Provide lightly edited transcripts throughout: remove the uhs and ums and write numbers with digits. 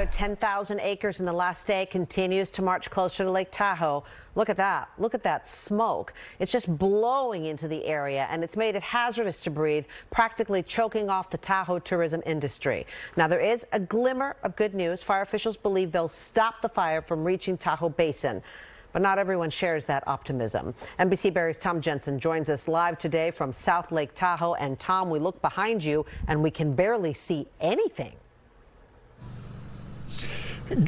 Another 10,000 acres in the last day continues to march closer to Lake Tahoe. Look at that. Look at that smoke. It's just blowing into the area, and it's made it hazardous to breathe, practically choking off the Tahoe tourism industry. Now, there is a glimmer of good news. Fire officials believe they'll stop the fire from reaching Tahoe Basin. But not everyone shares that optimism. NBC Barrie's Thom Jensen joins us live today from South Lake Tahoe. And Tom, we look behind you and we can barely see anything.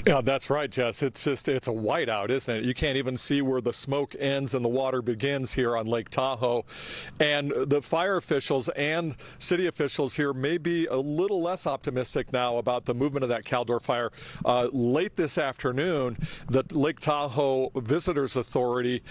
Yeah, that's right, Jess. It's a whiteout, isn't it? You can't even see where the smoke ends and the water begins here on Lake Tahoe. And the fire officials and city officials here may be a little less optimistic now about the movement of that Caldor Fire. Late this afternoon, the Lake Tahoe Visitors Authority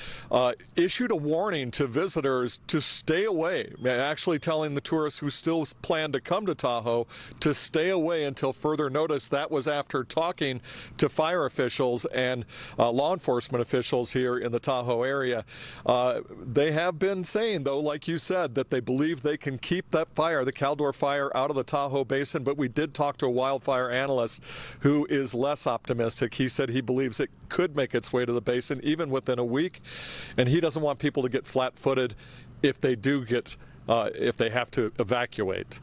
issued a warning to visitors to stay away, actually telling the tourists who still plan to come to Tahoe to stay away until further notice. That was after talking to fire officials and law enforcement officials here in the Tahoe area. They have been saying, though, like you said, that they believe they can keep that fire, the Caldor Fire, out of the Tahoe Basin. But we did talk to a wildfire analyst who is less optimistic. He said he believes it could make its way to the basin even within a week, and he doesn't want people to get flat-footed if they do get, if they have to evacuate.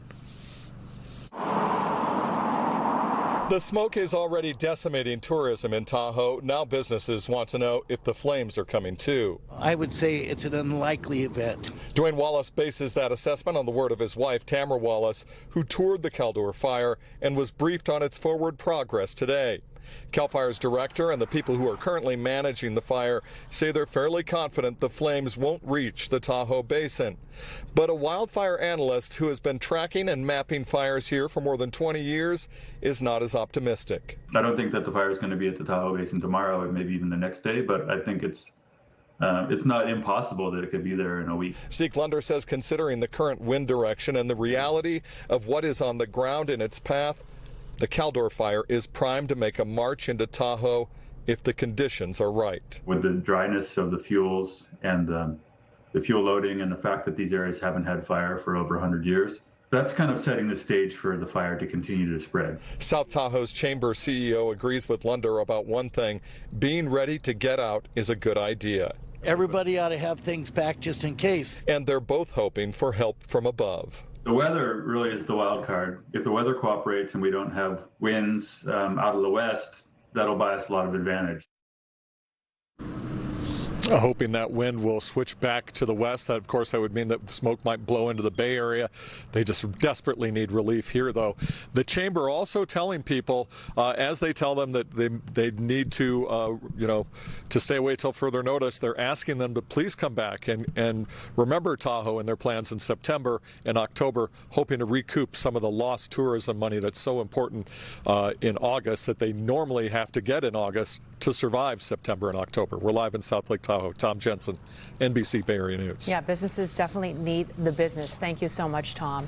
The smoke is already decimating tourism in Tahoe. Now businesses want to know if the flames are coming too. I would say it's an unlikely event. Dwayne Wallace bases that assessment on the word of his wife, Tamara Wallace, who toured the Caldor Fire and was briefed on its forward progress today. CAL FIRE's director and the people who are currently managing the fire say they're fairly confident the flames won't reach the Tahoe Basin. But a wildfire analyst who has been tracking and mapping fires here for more than 20 years is not as optimistic. I don't think that the fire is going to be at the Tahoe Basin tomorrow or maybe even the next day, but I think it's not impossible that it could be there in a week. Zeke Lunder says considering the current wind direction and the reality of what is on the ground in its path, the Caldor Fire is primed to make a march into Tahoe if the conditions are right. With the dryness of the fuels and the fuel loading and the fact that these areas haven't had fire for over 100 years, that's kind of setting the stage for the fire to continue to spread. South Tahoe's Chamber CEO agrees with Lunder about one thing: being ready to get out is a good idea. Everybody ought to have things packed just in case. And they're both hoping for help from above. The weather really is the wild card. If the weather cooperates and we don't have winds out of the west, that'll buy us a lot of advantage. Hoping that wind will switch back to the west. That, of course, that would mean that the smoke might blow into the Bay Area. They just desperately need relief here, though. The chamber also telling people, as they tell them that they need to, to stay away till further notice, they're asking them to please come back and remember Tahoe in their plans in September and October, hoping to recoup some of the lost tourism money that's so important in August that they normally have to get in August to survive September and October. We're live in South Lake Tahoe. Thom Jensen, NBC Bay Area News. Yeah, businesses definitely need the business. Thank you so much, Tom.